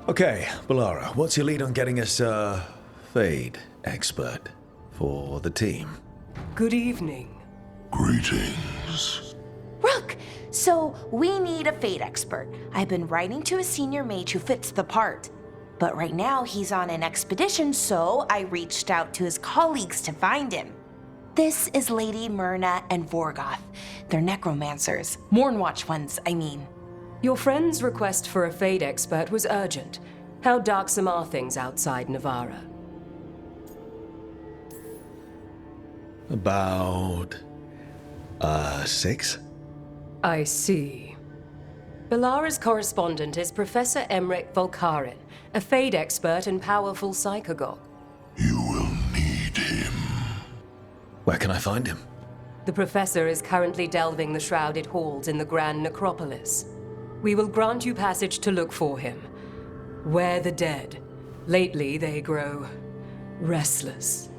Okay, Balara, what's your lead on getting us a Fade expert for the team? Good evening. Greetings. Rook! So, we need a Fade expert. I've been writing to a senior mage who fits the part. But right now, he's on an expedition, so I reached out to his colleagues to find him. This is Lady Myrna and Vorgoth. They're necromancers. Mournwatch ones, I mean. Your friend's request for a Fade expert was urgent. How darksome are things outside Navara? About... 6? I see. Balara's correspondent is Professor Emric Volkarin, a Fade expert and powerful psychagogue. You will need him. Where can I find him? The professor is currently delving the shrouded halls in the Grand Necropolis. We will grant you passage to look for him. Where the dead. Lately they grow restless.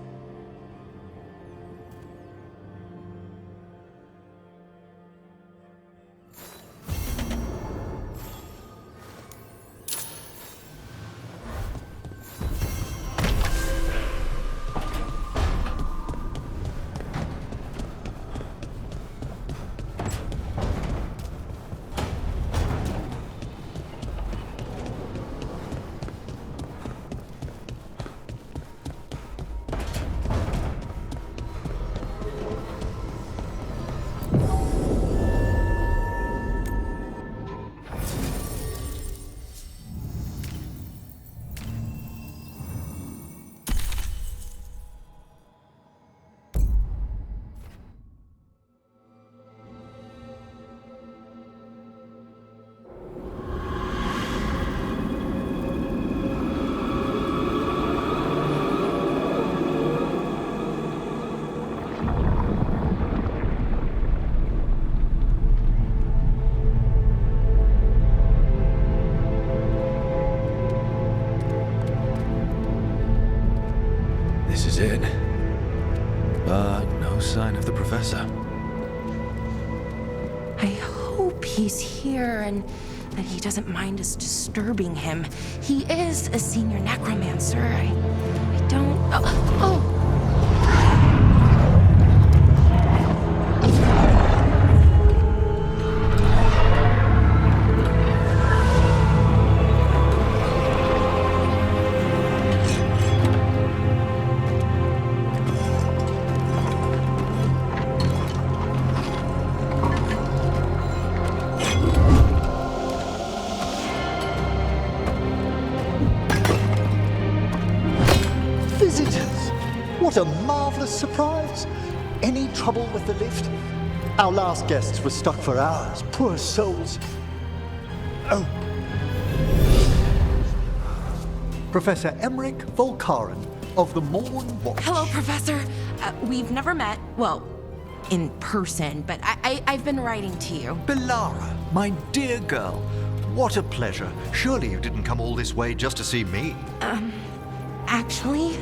This is it. But no sign of the professor. I hope he's here and that he doesn't mind us disturbing him. He is a senior necromancer. I don't... Oh! Visitors! What a marvelous surprise! Any trouble with the lift? Our last guests were stuck for hours, poor souls. Oh. Professor Emric Volkarin of the Mournwatch. Hello, Professor. We've never met, well, in person, but I've been writing to you. Balara, my dear girl. What a pleasure. Surely you didn't come all this way just to see me. Actually,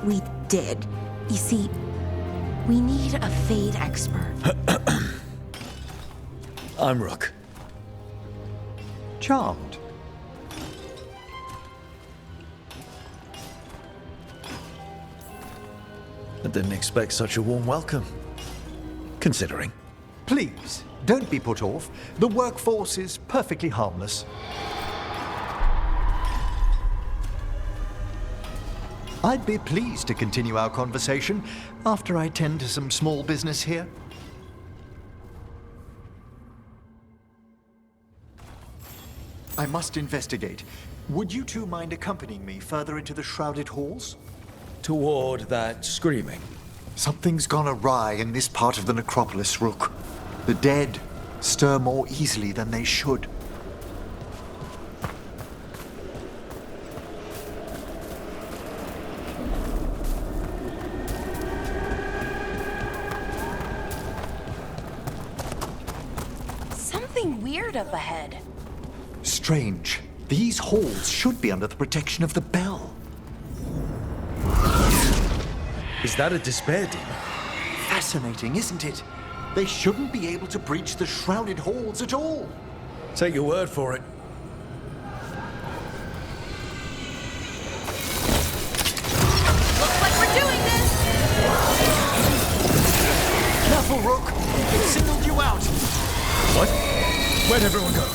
we did. You see, we need a Fade expert. I'm Rook. Charmed. I didn't expect such a warm welcome. Considering. Please, don't be put off. The workforce is perfectly harmless. I'd be pleased to continue our conversation after I tend to some small business here. I must investigate. Would you two mind accompanying me further into the shrouded halls? Toward that screaming. Something's gone awry in this part of the necropolis, Rook. The dead stir more easily than they should. Something weird up ahead. Strange. These halls should be under the protection of the bell. Is that a despair demon? Fascinating, isn't it? They shouldn't be able to breach the shrouded halls at all. Take your word for it. It singled you out! What? Where'd everyone go?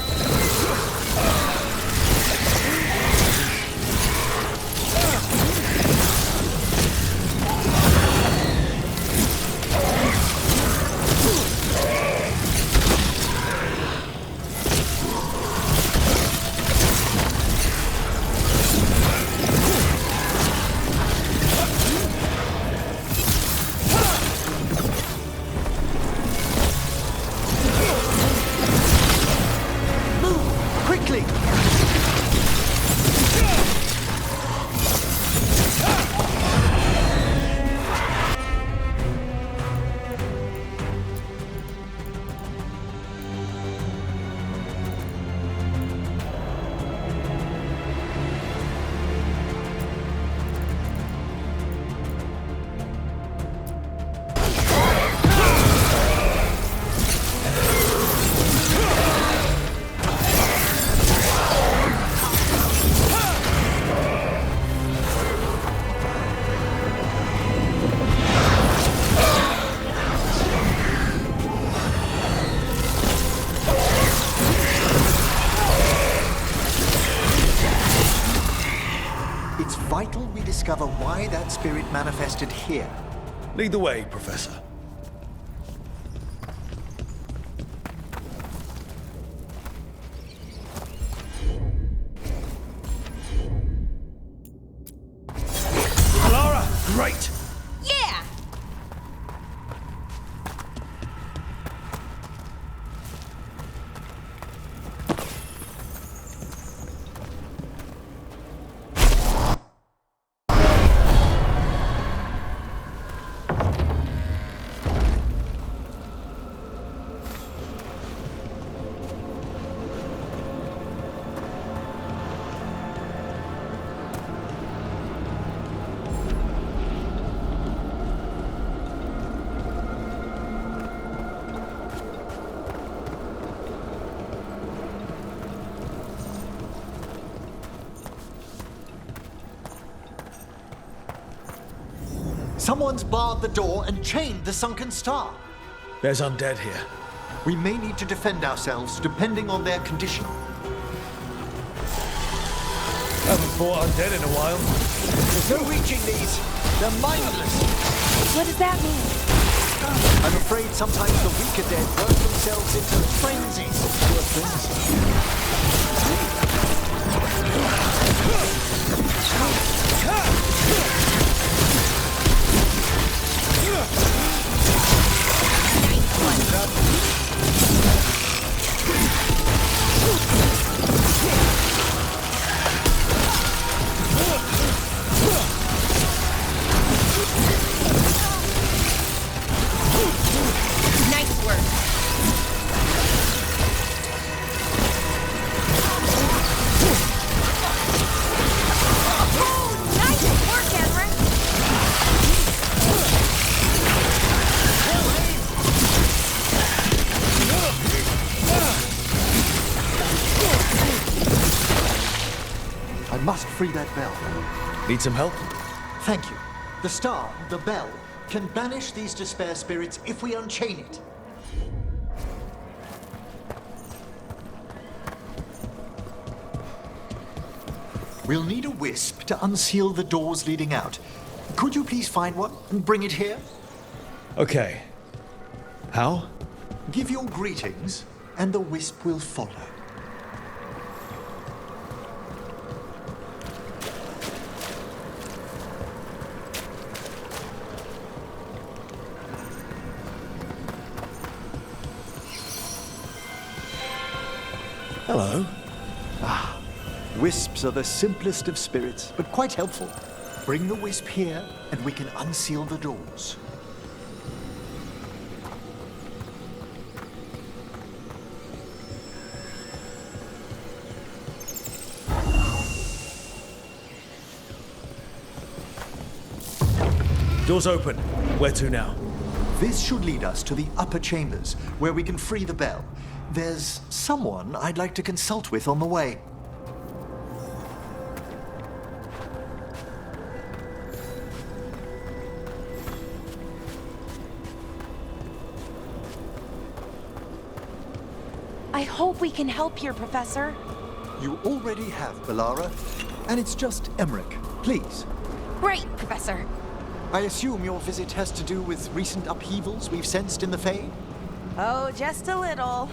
Quickly! It's vital we discover why that spirit manifested here. Lead the way, Professor. Lara, great! Yeah! Someone's barred the door and chained the sunken star. There's undead here. We may need to defend ourselves depending on their condition. Haven't fought undead in a while. There's no reaching these. They're mindless. What does that mean? I'm afraid sometimes the weaker dead work themselves into frenzies. Poor things. Nice work. Oh, nice work, Henry. I must free that bell. Need some help? Thank you. The star, the bell, can banish these despair spirits if we unchain it. We'll need a wisp to unseal the doors leading out. Could you please find one and bring it here? Okay. How? Give your greetings, and the wisp will follow. Hello. Wisps are the simplest of spirits, but quite helpful. Bring the wisp here, and we can unseal the doors. Doors open. Where to now? This should lead us to the upper chambers, where we can free the bell. There's someone I'd like to consult with on the way. I hope we can help here, Professor. You already have, Belara. And it's just Emmerich. Please. Great, Professor. I assume your visit has to do with recent upheavals we've sensed in the Fade? Oh, just a little.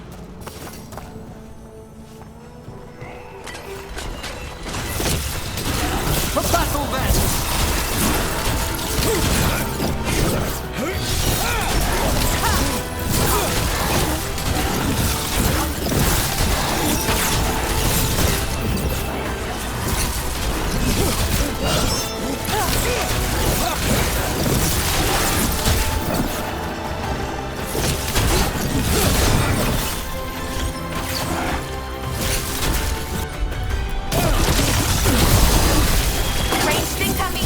For battle, then! Ranged incoming.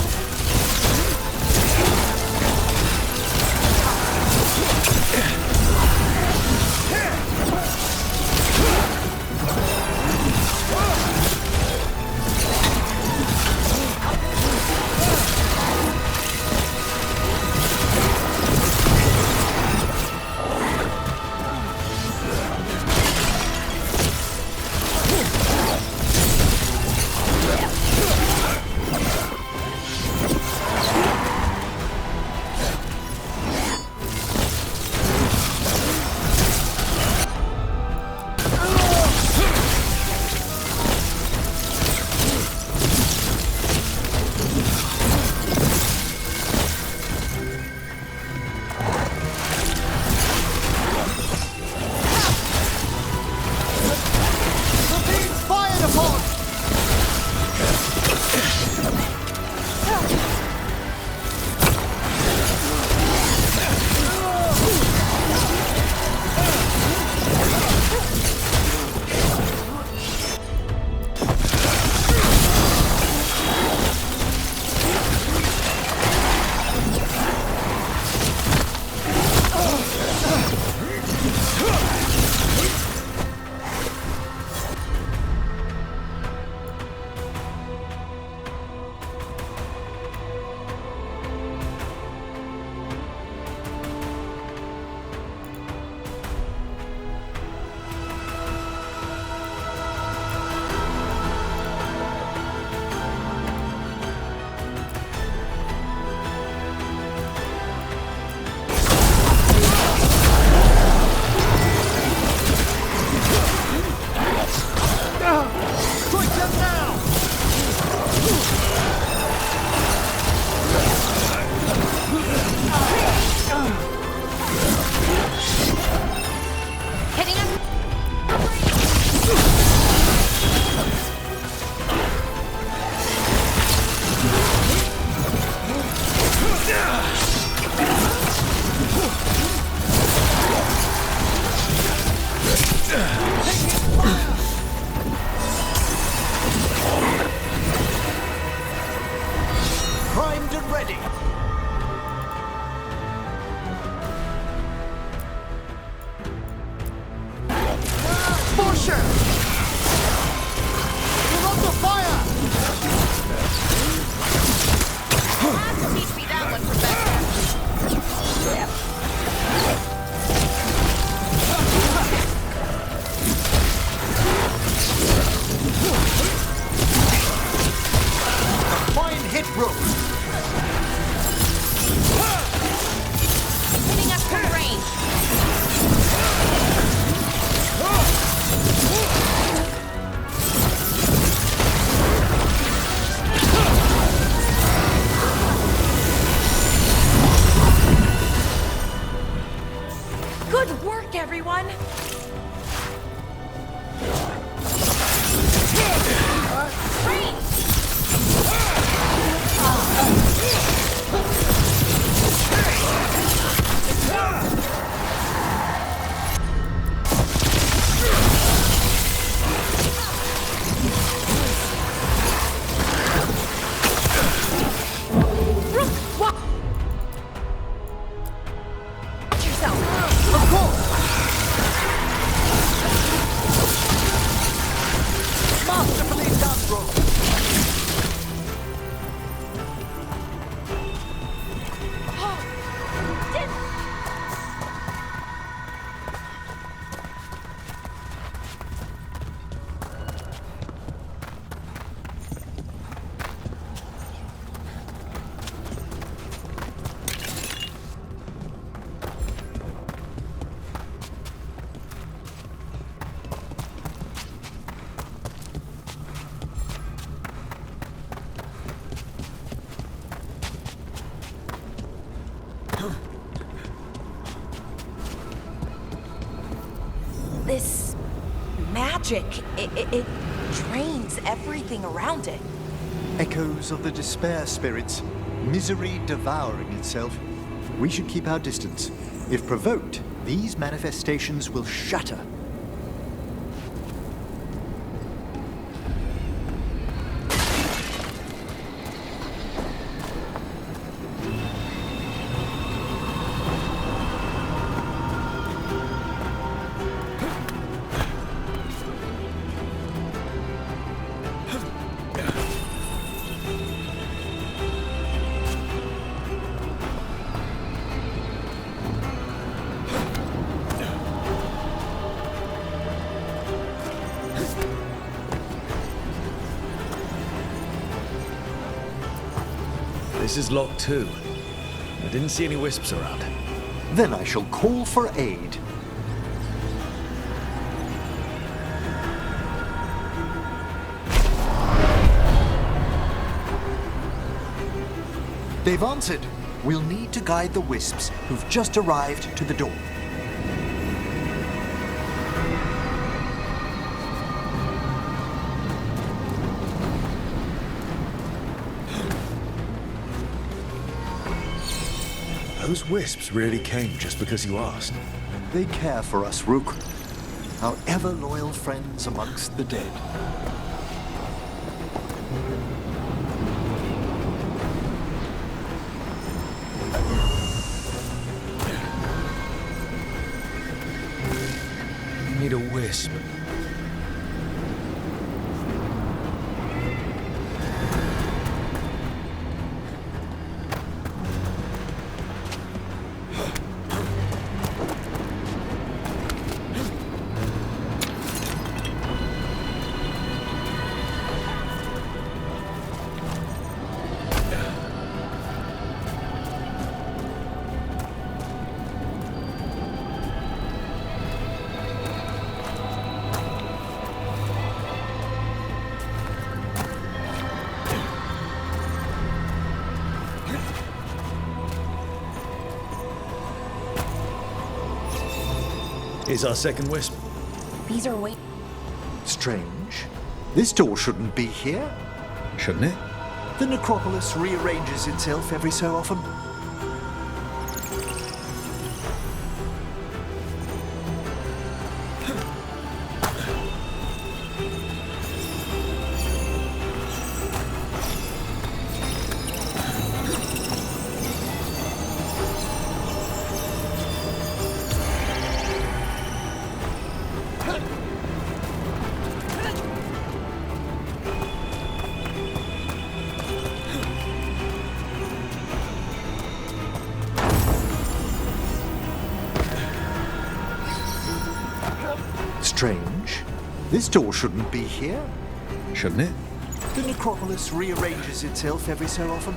Hitting us from range. magic. It drains everything around it. Echoes of the despair spirits, misery devouring itself. We should keep our distance. If provoked, these manifestations will shatter. This is locked too. I didn't see any wisps around. Then I shall call for aid. They've answered. We'll need to guide the wisps who've just arrived to the door. Those wisps really came just because you asked. They care for us, Rook. Our ever-loyal friends amongst the dead. You need a wisp. Here's our second wisp. These are way. Strange. This door shouldn't be here. Shouldn't it? The necropolis rearranges itself every so often. Strange. This door shouldn't be here. Shouldn't it? The necropolis rearranges itself every so often.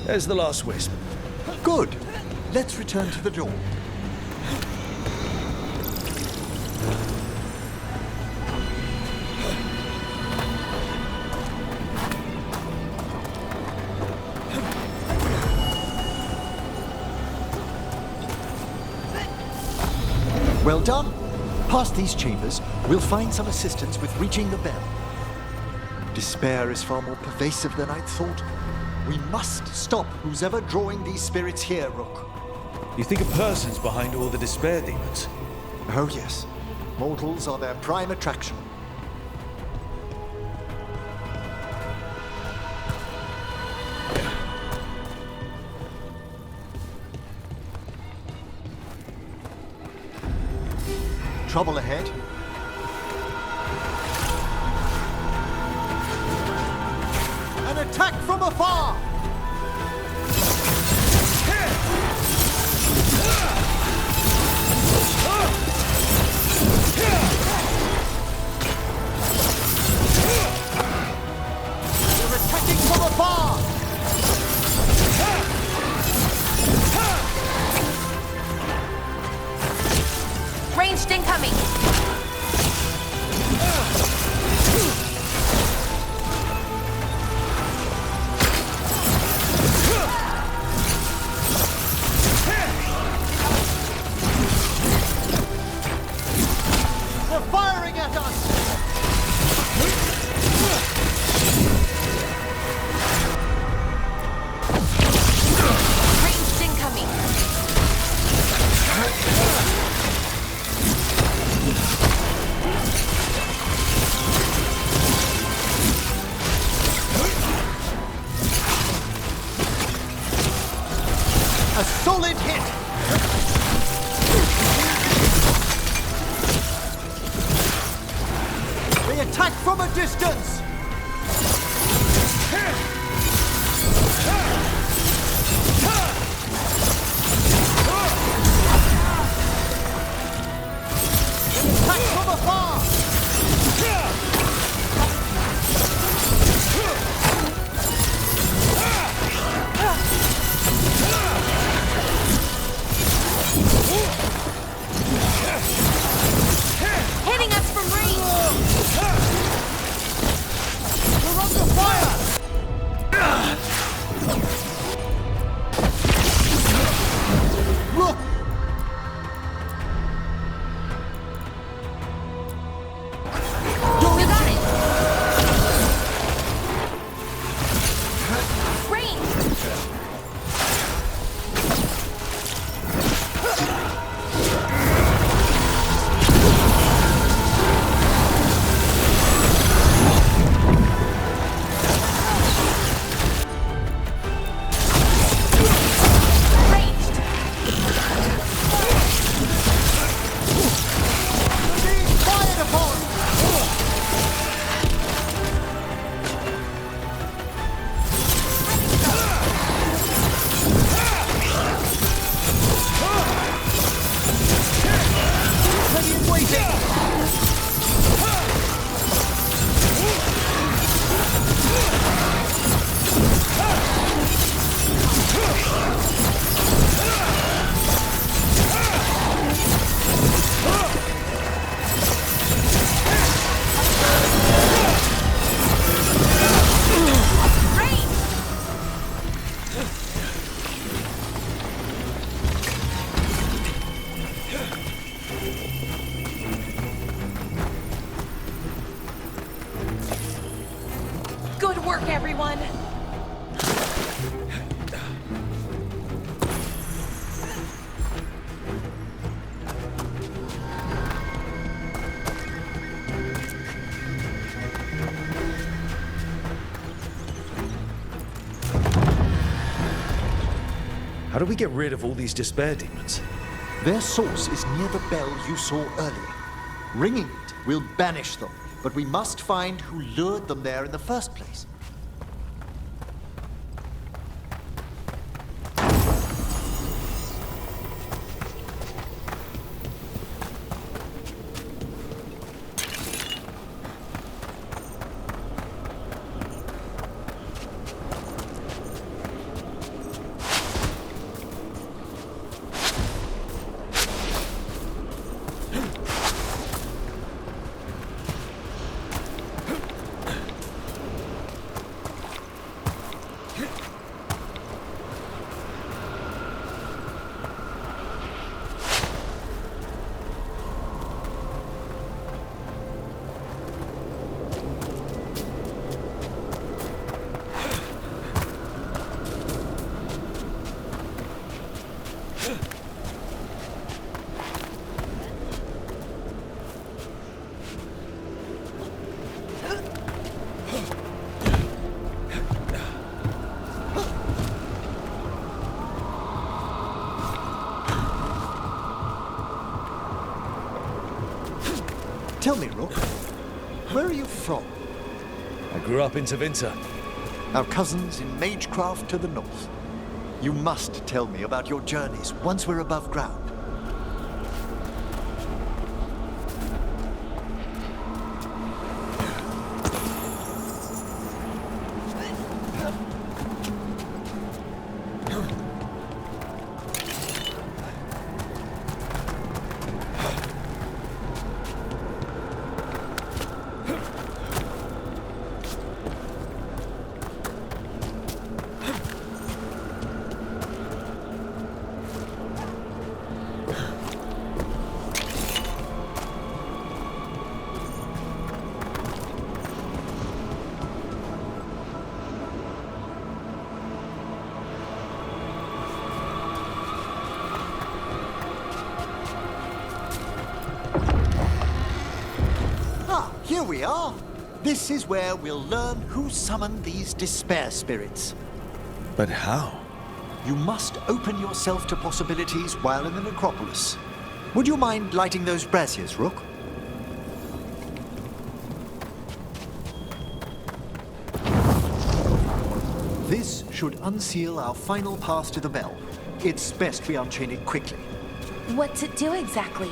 There's the last wisp. Good. Let's return to the door. Well done. Past these chambers, we'll find some assistance with reaching the bell. Despair is far more pervasive than I'd thought. We must stop who's ever drawing these spirits here, Rook. You think a person's behind all the despair demons? Oh yes. Mortals are their prime attraction. Trouble ahead. attack from afar! They're attacking from afar! Ranged incoming! They're firing at us! Ranged incoming! A solid hit! They attack from a distance! Attack from afar! Hitting us from range! We're under fire! Look! We got it! Range! Ranged! They're being fired upon! Ready and waiting! Range! Good work, everyone! How do we get rid of all these despair demons? Their source is near the bell you saw earlier. Ringing it will banish them, but we must find who lured them there in the first place. Tell me, Rook, where are you from? I grew up in Tavinta. our cousins in Magecraft to the north. You must tell me about your journeys once we're above ground. Here we are. This is where we'll learn who summoned these despair spirits. But how? You must open yourself to possibilities while in the necropolis. Would you mind lighting those braziers, Rook? This should unseal our final pass to the bell. It's best we unchain it quickly. What's it do exactly?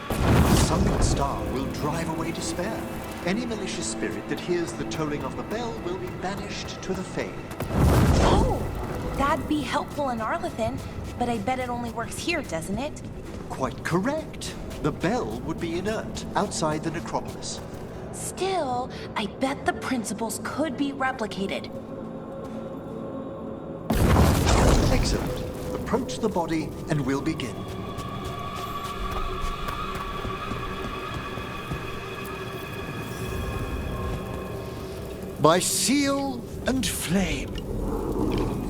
The summoned star will drive away despair. Any malicious spirit that hears the tolling of the bell will be banished to the Fade. Oh, that'd be helpful in Arlethan, but I bet it only works here, doesn't it? Quite correct. The bell would be inert outside the necropolis. Still, I bet the principles could be replicated. Excellent. Approach the body and we'll begin. By seal and flame,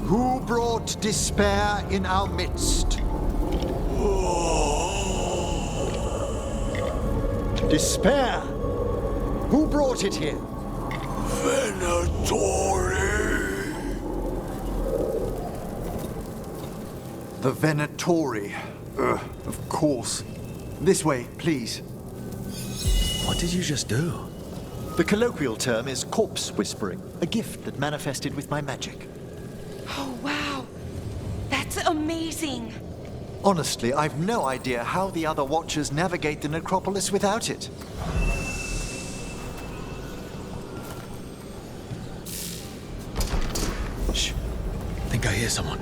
who brought despair in our midst? Despair! Who brought it here? Venatori! The Venatori. Of course. This way, please. What did you just do? The colloquial term is corpse whispering, a gift that manifested with my magic. Oh, wow. That's amazing. Honestly, I've no idea how the other Watchers navigate the necropolis without it. Shh. Think I hear someone.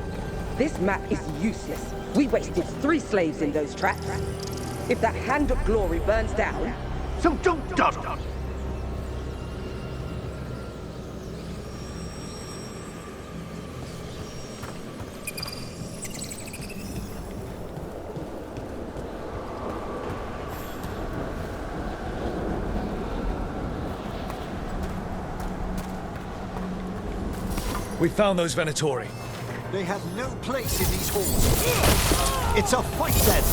This map is useless. We wasted 3 slaves in those traps. If that Hand of Glory burns down, So don't dawdle! We found those Venatori. They have no place in these halls. It's a fight then!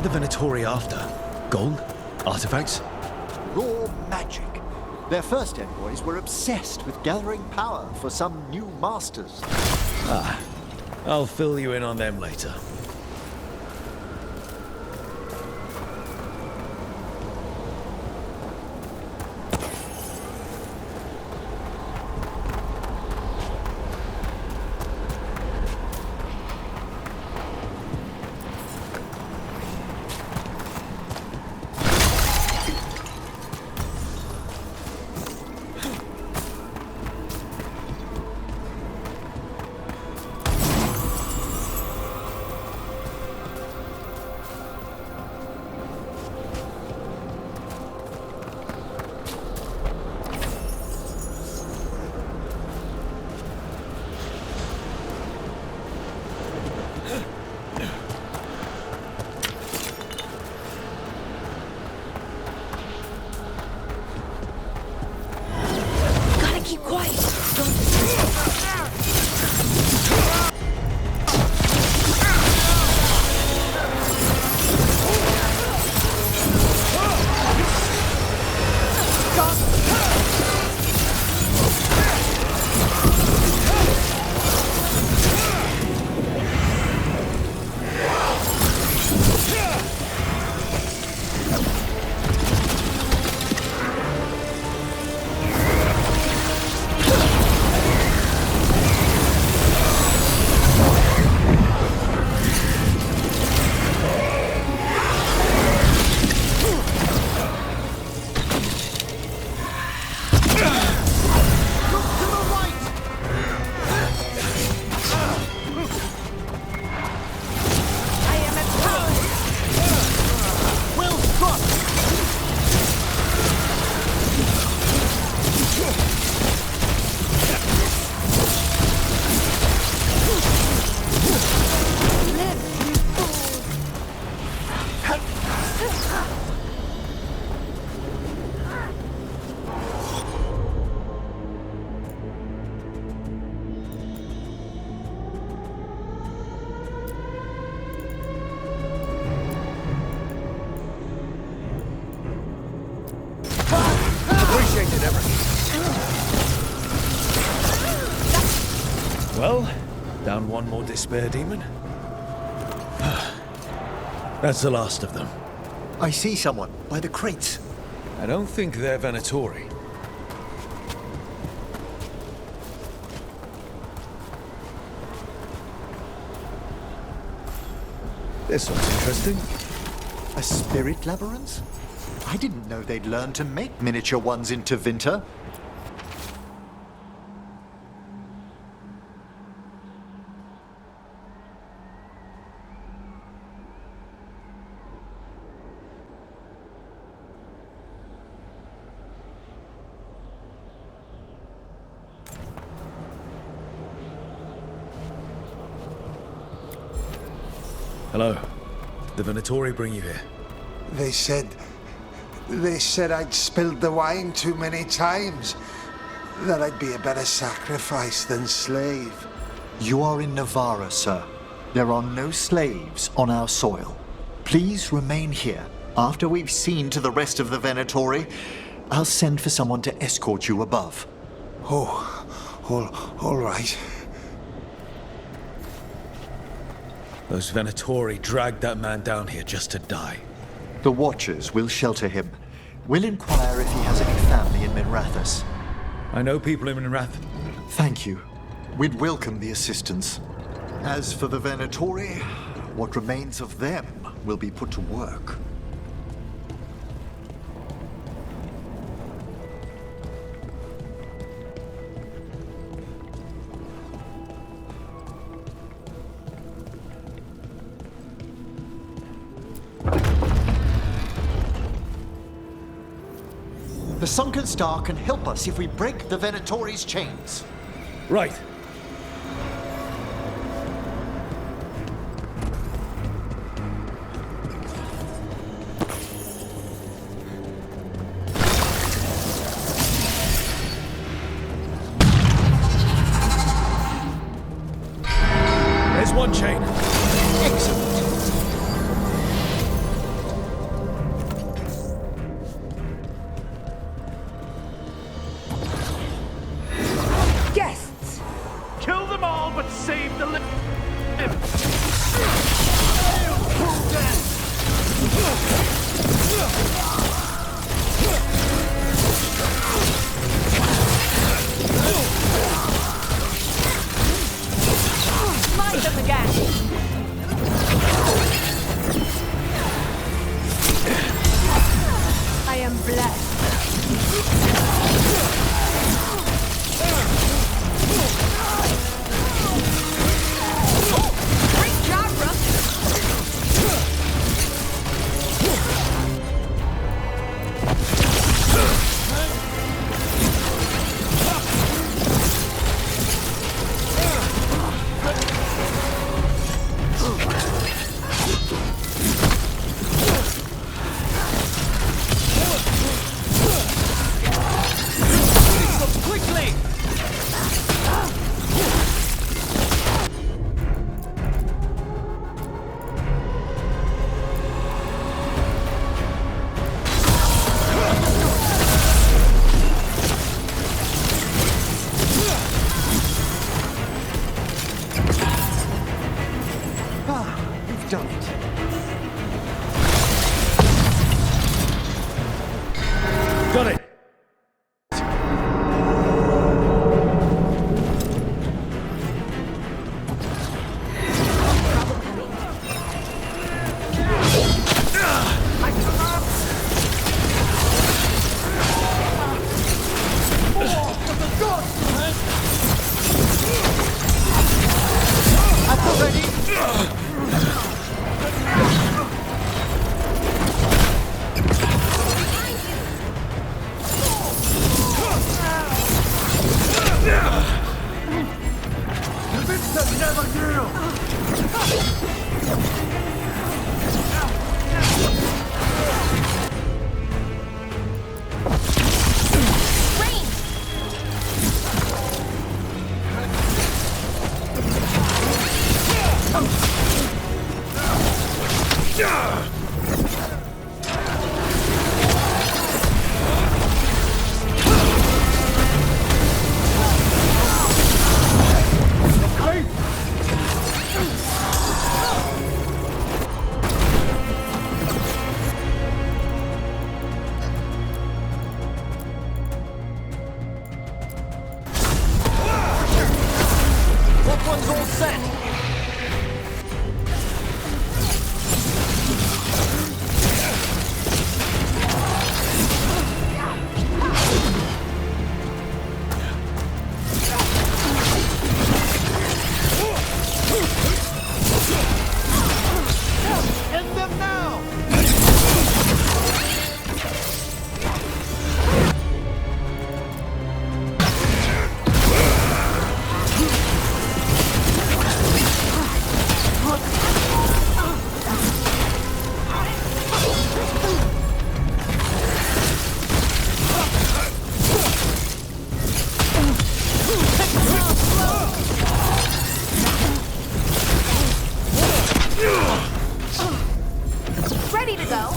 the Venatori after? Gold? Artifacts? Raw magic. Their first envoys were obsessed with gathering power for some new masters. I'll fill you in on them later. Gotta keep quiet. Don't disturb. Appreciate it, Everett. Well, down one more despair demon. That's the last of them. I see someone by the crates. I don't think they're Venatori. This one's interesting. A spirit labyrinth? I didn't know they'd learn to make miniature ones into Vinter. Hello. The Venatori bring you here. They said I'd spilled the wine too many times. That I'd be a better sacrifice than slave. You are in Navarra, sir. There are no slaves on our soil. Please remain here. After we've seen to the rest of the Venatori, I'll send for someone to escort you above. All right. Those Venatori dragged that man down here just to die. The Watchers will shelter him. We'll inquire if he has any family in Minrathous. I know people in Minrath. Thank you. We'd welcome the assistance. As for the Venatori, what remains of them will be put to work. The Sunken Star can help us if we break the Venatori's chains. Right. There's one chain. Excellent. We've done it. Got it! Ready to go.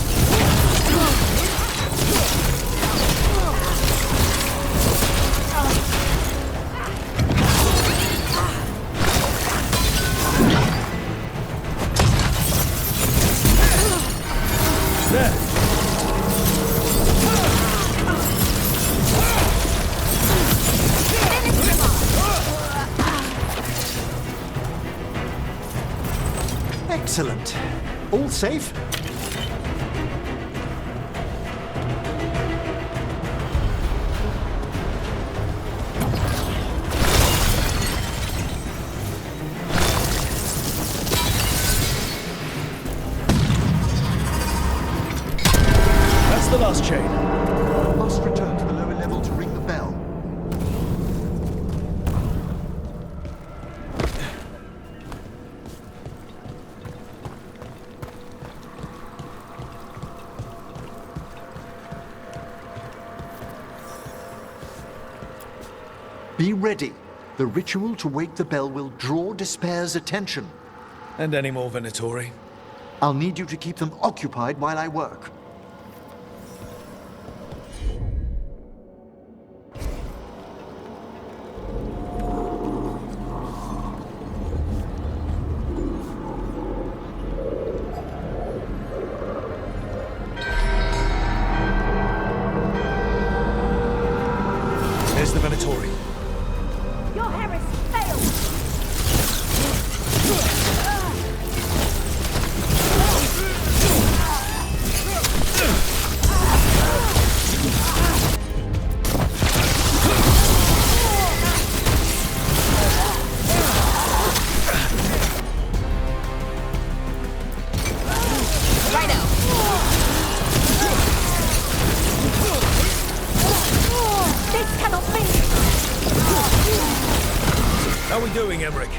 Excellent. All safe? That's the last chain. Must return to the lower level to ring the bell. Be ready. The ritual to wake the bell will draw Despair's attention. And any more Venatori? I'll need you to keep them occupied while I work. There's the Venatori. Your heresy failed! How are we doing, Emmerich?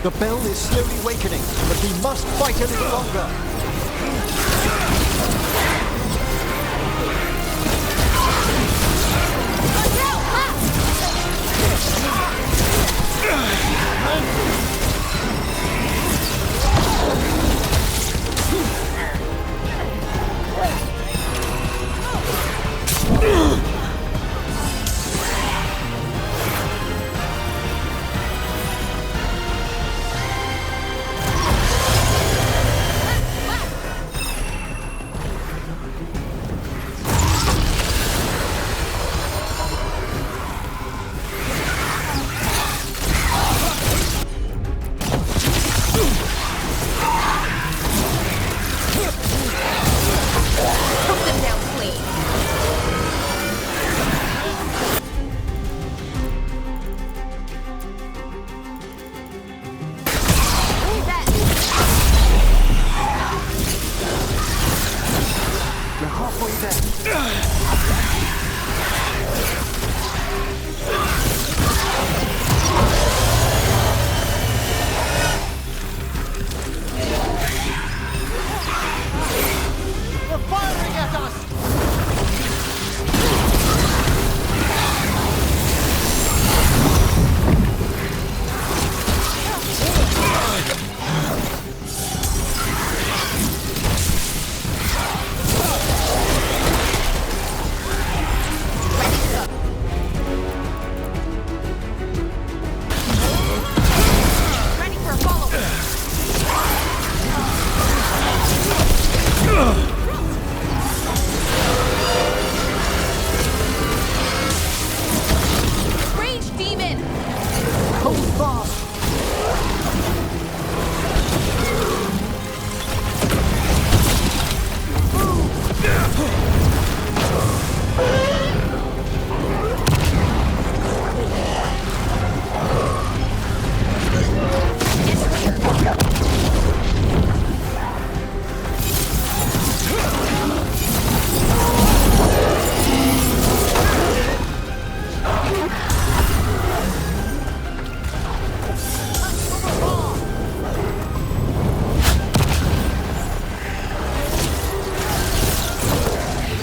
The bell is slowly wakening, but we must fight a little longer. Put them down clean. We're halfway there. They're firing at us! Ready for a follow-up. Rage demon! Hold fast!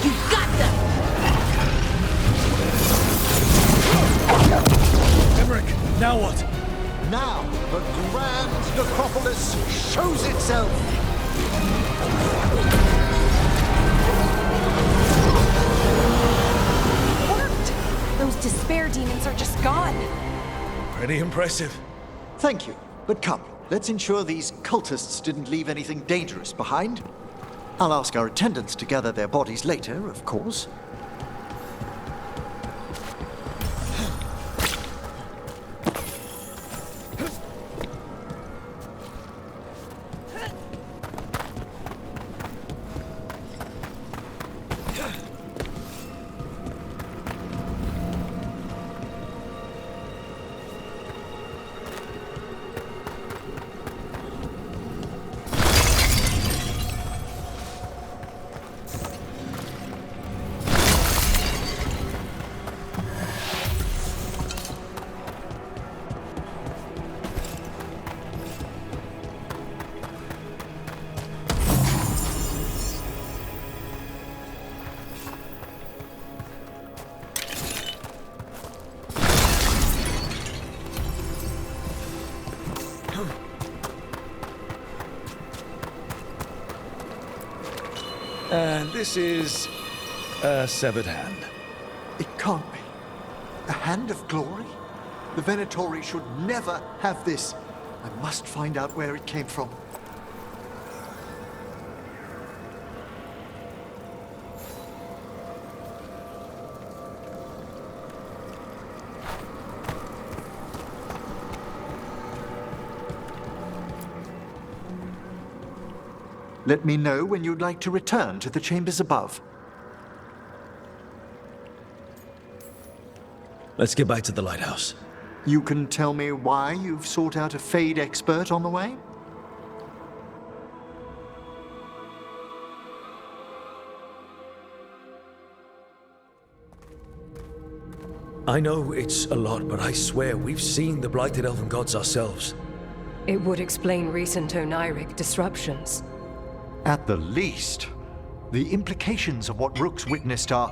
You got them! Emmerich, now what? Now, the grand necropolis shows itself! Worked! Those despair demons are just gone. Pretty impressive. Thank you, but come, let's ensure these cultists didn't leave anything dangerous behind. I'll ask our attendants to gather their bodies later, of course. And this is a severed hand. It can't be. A hand of glory? The Venatori should never have this. I must find out where it came from. Let me know when you'd like to return to the chambers above. Let's get back to the lighthouse. You can tell me why you've sought out a Fade expert on the way? I know it's a lot, but I swear we've seen the blighted elven gods ourselves. It would explain recent Oniric disruptions. At the least, the implications of what Rook's witnessed are...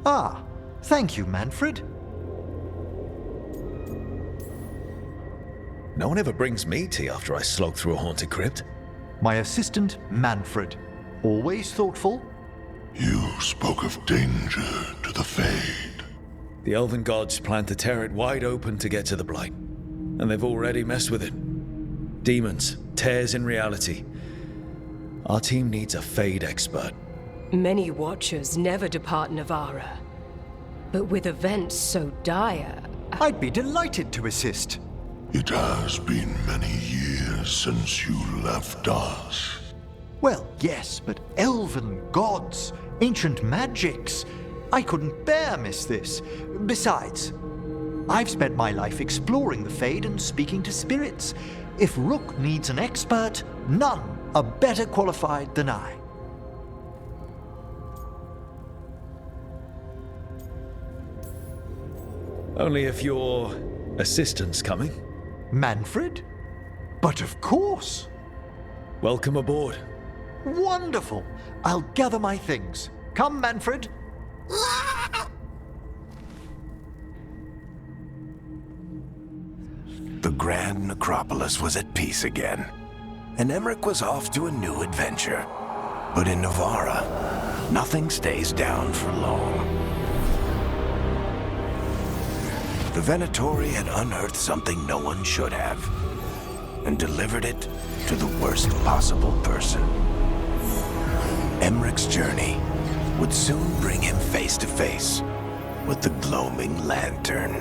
Ah, thank you, Manfred. No one ever brings me tea after I slog through a haunted crypt. My assistant, Manfred. Always thoughtful. You spoke of danger to the Fade. The elven gods plan to tear it wide open to get to the Blight, and they've already messed with it. Demons, tears in reality. Our team needs a Fade expert. Many Watchers never depart Navarra. But with events so dire... I'd be delighted to assist. It has been many years since you left us. Well, yes, but elven gods, ancient magics. I couldn't bear miss this. Besides, I've spent my life exploring the Fade and speaking to spirits. If Rook needs an expert, none are better qualified than I. Only if your assistant's coming. Manfred? But of course. Welcome aboard. Wonderful. I'll gather my things. Come, Manfred. The Grand Necropolis was at peace again, and Emmerich was off to a new adventure. But in Navarra, nothing stays down for long. The Venatori had unearthed something no one should have, and delivered it to the worst possible person. Emmerich's journey would soon bring him face to face with the gloaming lantern.